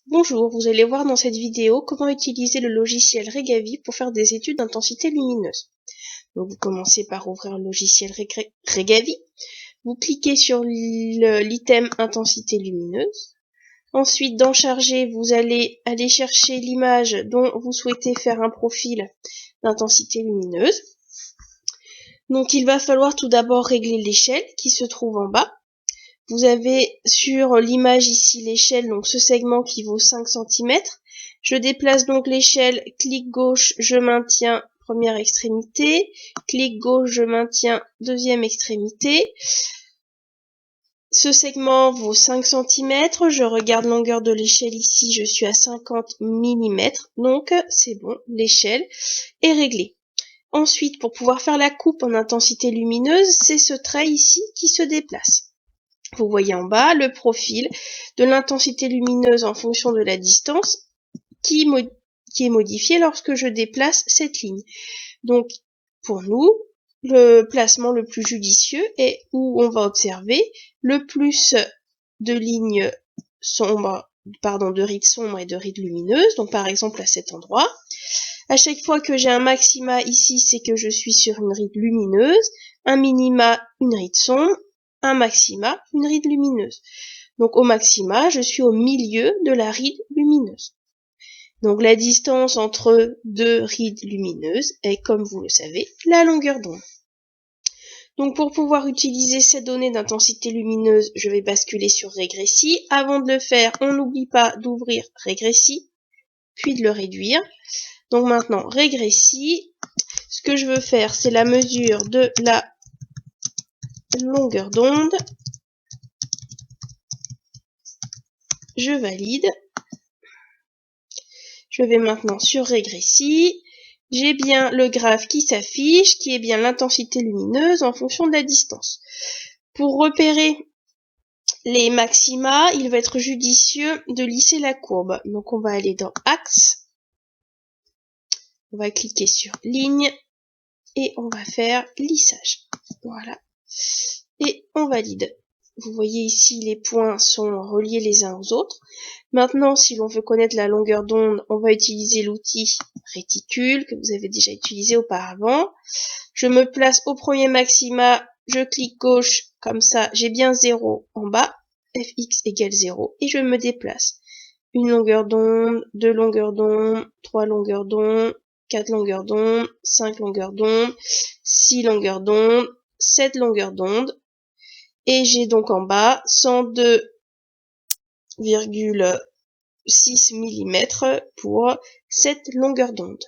Bonjour, vous allez voir dans cette vidéo comment utiliser le logiciel Regavi pour faire des études d'intensité lumineuse. Donc vous commencez par ouvrir le logiciel Regavi, vous cliquez sur l'item intensité lumineuse. Ensuite, dans charger, vous allez aller chercher l'image dont vous souhaitez faire un profil d'intensité lumineuse. Donc il va falloir tout d'abord régler l'échelle qui se trouve en bas. Vous avez sur l'image ici l'échelle, donc ce segment qui vaut 5 cm. Je déplace donc l'échelle, clic gauche, je maintiens première extrémité, clic gauche, je maintiens deuxième extrémité. Ce segment vaut 5 cm, je regarde longueur de l'échelle ici, je suis à 50 mm, donc c'est bon, l'échelle est réglée. Ensuite, pour pouvoir faire la coupe en intensité lumineuse, c'est ce trait ici qui se déplace. Vous voyez en bas le profil de l'intensité lumineuse en fonction de la distance qui est modifié lorsque je déplace cette ligne. Donc, pour nous, le placement le plus judicieux est où on va observer le plus de lignes sombres, de rides sombres et de rides lumineuses. Donc, par exemple, à cet endroit. À chaque fois que j'ai un maxima ici, c'est que je suis sur une ride lumineuse, un minima, une ride sombre, un maxima, une ride lumineuse. Donc au maxima, je suis au milieu de la ride lumineuse. Donc la distance entre deux rides lumineuses est, comme vous le savez, la longueur d'onde. Donc pour pouvoir utiliser ces données d'intensité lumineuse, je vais basculer sur Regressi. Avant de le faire, on n'oublie pas d'ouvrir Regressi, puis de le réduire. Donc maintenant, Regressi, ce que je veux faire, c'est la mesure de la longueur d'onde. Je valide. Je vais maintenant sur Regressi. J'ai bien le graphe qui s'affiche, qui est bien l'intensité lumineuse en fonction de la distance. Pour repérer les maxima, il va être judicieux de lisser la courbe. Donc on va aller dans Axe. On va cliquer sur Ligne. Et on va faire lissage. Voilà. Et on valide. Vous voyez ici, les points sont reliés les uns aux autres. Maintenant, si l'on veut connaître la longueur d'onde, on va utiliser l'outil réticule que vous avez déjà utilisé auparavant. Je me place au premier maxima, je clique gauche, comme ça, j'ai bien 0 en bas, fx égale 0, et je me déplace. Une longueur d'onde, 2 longueurs d'onde, 3 longueurs d'onde, 4 longueurs d'onde, 5 longueurs d'onde, 6 longueurs d'onde, 7 longueurs d'onde, et j'ai donc en bas 102,6 mm pour cette longueur d'onde.